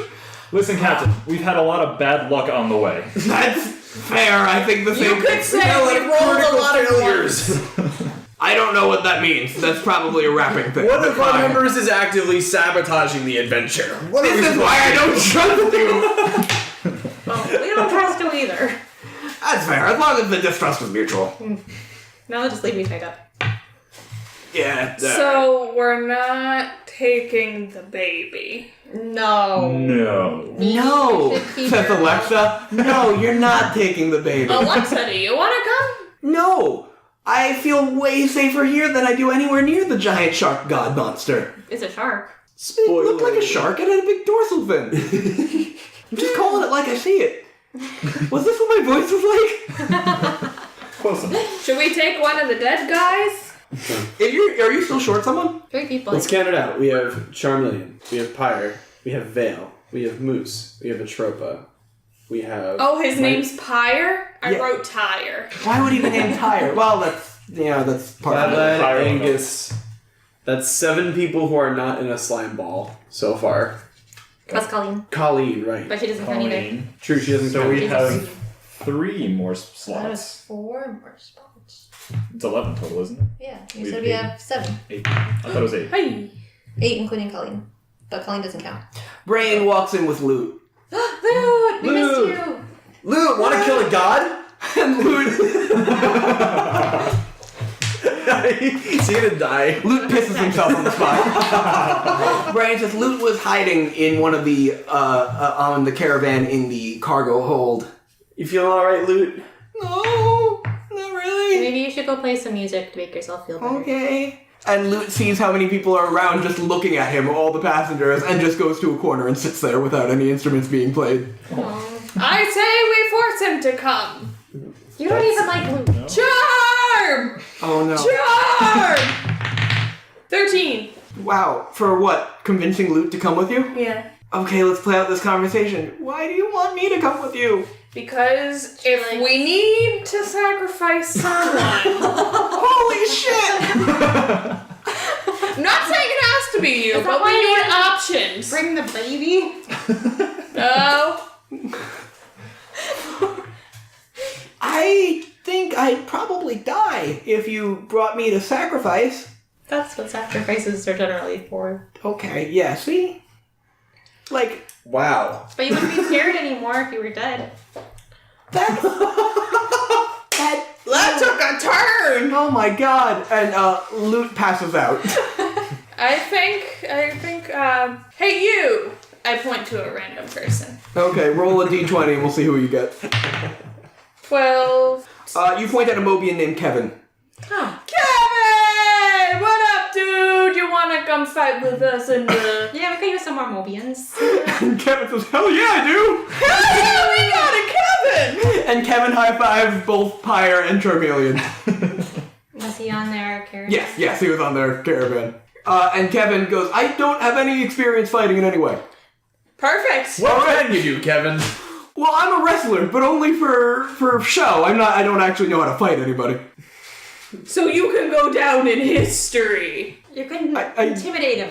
Listen, Captain, we've had a lot of bad luck on the way. That's fair. I think the same. You could say we rolled a lot of failures. I don't know what that means. That's probably a rapping thing. One but of our fine. members is actively sabotaging the adventure. What This is why I don't trust you. Well, we don't trust you either. That's fair, as long as the distrust is mutual. Now they'll just leave me tied up. Yeah. So we're not taking the baby. No. No. No, should keep says her Alexa. No, you're not taking the baby. Alexa, do you want to come? No, I feel way safer here than I do anywhere near the giant shark god monster. It's a shark. It looked like a shark. It had a big dorsal fin. I'm just calling it like I see it. Was this what my voice was like? Close enough. Should we take one of the dead guys? Are you still short someone? 3 people. Let's count it out. We have Charmeleon. We have Pyre. We have Vale. We have Moose. We have Atropa. We have... Oh, his name's Pyre? I Yeah. wrote Tire. Why would he be named Tyre? Well, that's part of it. Plaid, Pyre. Angus. That's 7 people who are not in a slime ball so far. Plus Colleen. Colleen, right. But she doesn't count either. Colleen. True, she doesn't So count. we She's have a 3 more That is slots. 4 more spots. It's 11 total, isn't it? Yeah, you We said have we 8. have 7. 8. I thought it was 8. Hey. 8 including Colleen. But Colleen doesn't count. Brain walks in with loot. Loot! We missed you! Luke, want to kill a god? And Loot He's gonna die. Loot pisses himself on the spot. Brain says Loot was hiding in one of the on the caravan in the cargo hold. You feeling alright, Luke? No, not really. Maybe you should go play some music to make yourself feel better. Okay. And Loot sees how many people are around just looking at him, all the passengers, and just goes to a corner and sits there without any instruments being played. I say we force him to come. You don't even like loot. Charm! Oh no. Charm! 13. Wow, for what? Convincing Loot to come with you? Yeah. Okay, let's play out this conversation. Why do you want me to come with you? Because if we need to sacrifice someone, Holy shit! I'm not saying it has to be you, Is that but why we you need want options. Bring the baby? No. I think I'd probably die if you brought me to sacrifice. That's what sacrifices are generally for. Okay, yeah, see? Like, Wow. But you wouldn't be scared anymore if you were dead. that took a turn. oh my god. And Loot passes out. I think, hey you! I point to a random person. Okay, roll a d20 and we'll see who you get. 12. You point at a Mobian named Kevin. Oh. Kevin! What up, dude? You wanna come fight with us in the... Yeah, we could use some more Mobians. And Kevin says, hell yeah, I do! Hell yeah, we got a Kevin! And Kevin high-fives both Pyre and Charmeleon. Was he on their character? Yes, he was on their caravan. And Kevin goes, I don't have any experience fighting in any way. Perfect. What can you do, Kevin? Well, I'm a wrestler, but only for show. I don't actually know how to fight anybody. So you can go down in history. You couldn't I- intimidate him.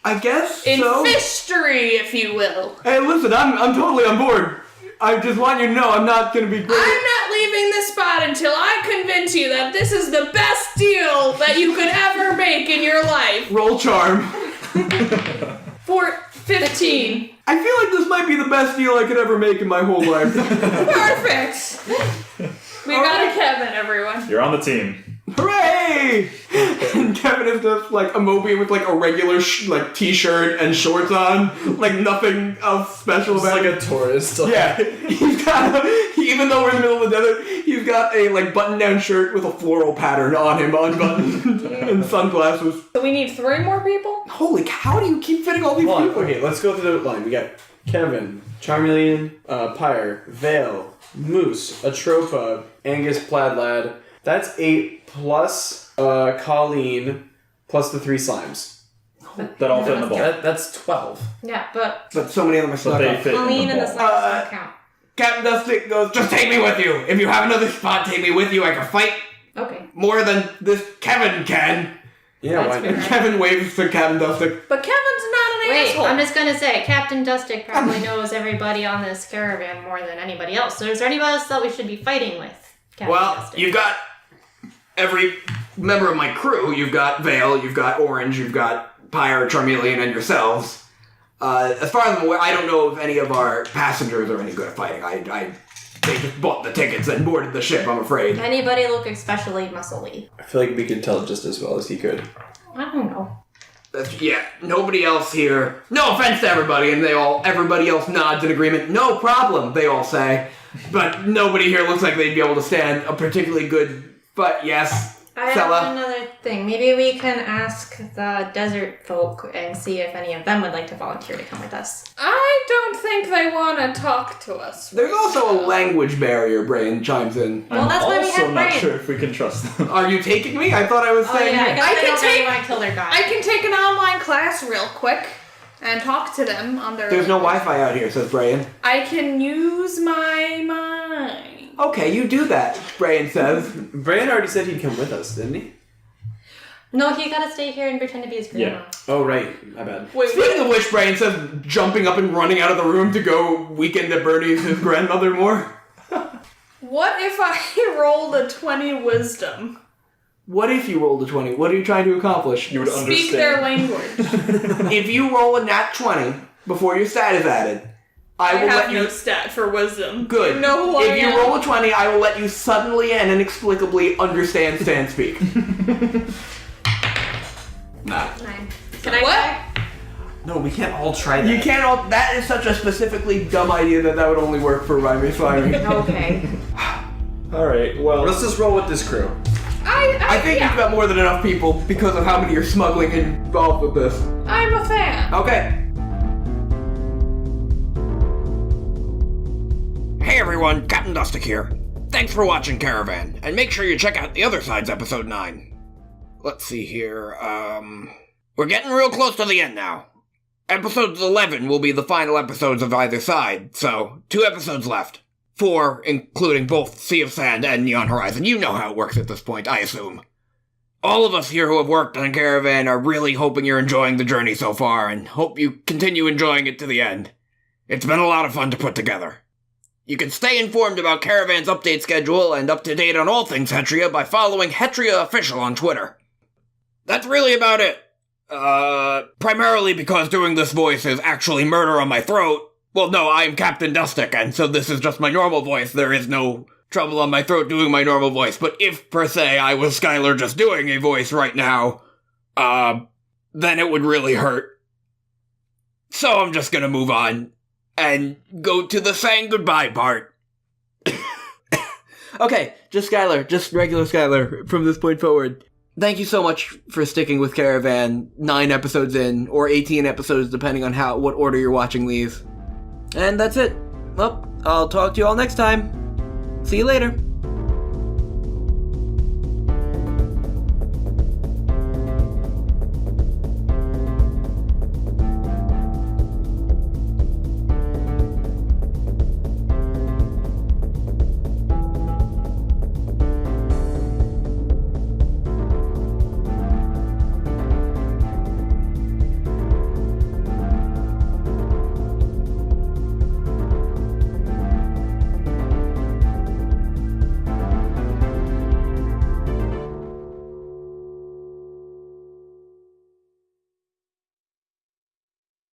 I guess In so. fishtory, if you will. Hey, listen, I'm totally on board. I just want you to know I'm not gonna be great. I'm not leaving this spot until I convince you that this is the best deal that you could ever make in your life. Roll charm. For 15. I feel like this might be the best deal I could ever make in my whole life. Perfect. We got a Kevin, everyone. You're on the team. Hooray! And Kevin is just like a Mobian with like a regular t-shirt and shorts on, like nothing else special It's about like it. a tourist. Yeah, he's got even though we're in the middle of the desert, he's got a like button-down shirt with a floral pattern on him, unbuttoned, and sunglasses. So we need 3 more people? Holy cow! How do you keep fitting all these Hold on, people? okay, let's go through the line. We got Kevin, Charmeleon, Pyre, Vale, Moose, Atropa, Angus, Plaid Lad. That's 8 plus Colleen plus the 3 slimes. That all fit in the ball. That's 12. Yeah, but But so many of them are But stuck they up. fit in Colleen the and the ball. slimes don't count. Captain Dustic goes, just take me with you. If you have another spot, take me with you. I can fight Okay. more than this Kevin can. Yeah, That's why fair. not? And Kevin waves to Captain Dustic. But Kevin's not an Wait, asshole. I'm just gonna say, Captain Dustic probably knows everybody on this caravan more than anybody else. So is there anybody else that we should be fighting with? Captain Well, Dustic? you've got every member of my crew. You've got Vale, you've got Orange, you've got Pyre, Charmeleon, and yourselves. As far as I'm aware, I don't know if any of our passengers are any good at fighting. I They just bought the tickets and boarded the ship, I'm afraid. Anybody look especially muscly? I feel like we could tell just as well as he could. I don't know. Nobody else here. No offense to everybody, and everybody else nods in agreement. No problem, they all say. But nobody here looks like they'd be able to stand a particularly good, but yes. I Selah. have another thing. Maybe we can ask the desert folk and see if any of them would like to volunteer to come with us. I don't think they want to talk to us. There's also a language barrier, Brain chimes in. Well, that's why we have I'm also not Brain. sure if we can trust them. Are you taking me? I thought I was Oh saying yeah, I you. guess I they can don't really take- want to kill their guy. I can take an online class real quick and talk to them on their. There's no Wi-Fi out here, says Brain. I can use my mind. Okay, you do that, Brain says. Brian already said he'd come with us, didn't he? No, he gotta stay here and pretend to be his grandma. Oh, right. My bad. Wait, Speaking of which, Brain says, jumping up and running out of the room to go weekend at Bernie's his grandmother more. what if I rolled a 20 wisdom? What if you rolled a 20? What are you trying to accomplish? You would Speak understand. their language. If you roll a nat 20 before your stat is added, I will have let no you... stat for wisdom. Good. You know who I If you am? roll a 20, I will let you suddenly and inexplicably understand stand speak. Nah. 9. Can I What? try? No, we can't all try that. You can't all... That is such a specifically dumb idea that would only work for Rhymey Slimey. Okay. Alright, well... Let's just roll with this crew. I think yeah, you've got more than enough people because of how many you're smuggling involved with this. I'm a fan. Okay. Hey everyone, Captain Dustic here. Thanks for watching Caravan, and make sure you check out the other side's episode 9. Let's see here, we're getting real close to the end now. Episodes 11 will be the final episodes of either side, so 2 episodes left. 4, including both Sea of Sand and Neon Horizon. You know how it works at this point, I assume. All of us here who have worked on Caravan are really hoping you're enjoying the journey so far, and hope you continue enjoying it to the end. It's been a lot of fun to put together. You can stay informed about Caravan's update schedule and up to date on all things Hetrea by following Hetrea Official on Twitter. That's really about it. Primarily because doing this voice is actually murder on my throat. Well, no, I am Captain Dustic, and so this is just my normal voice. There is no trouble on my throat doing my normal voice. But if, per se, I was Skyler just doing a voice right now, then it would really hurt. So I'm just gonna move on and go to the saying goodbye part. Okay, just Skyler, just regular Skyler from this point forward. Thank you so much for sticking with Caravan 9 episodes in, or 18 episodes depending on what order you're watching these. And that's it. Well, I'll talk to you all next time. See you later.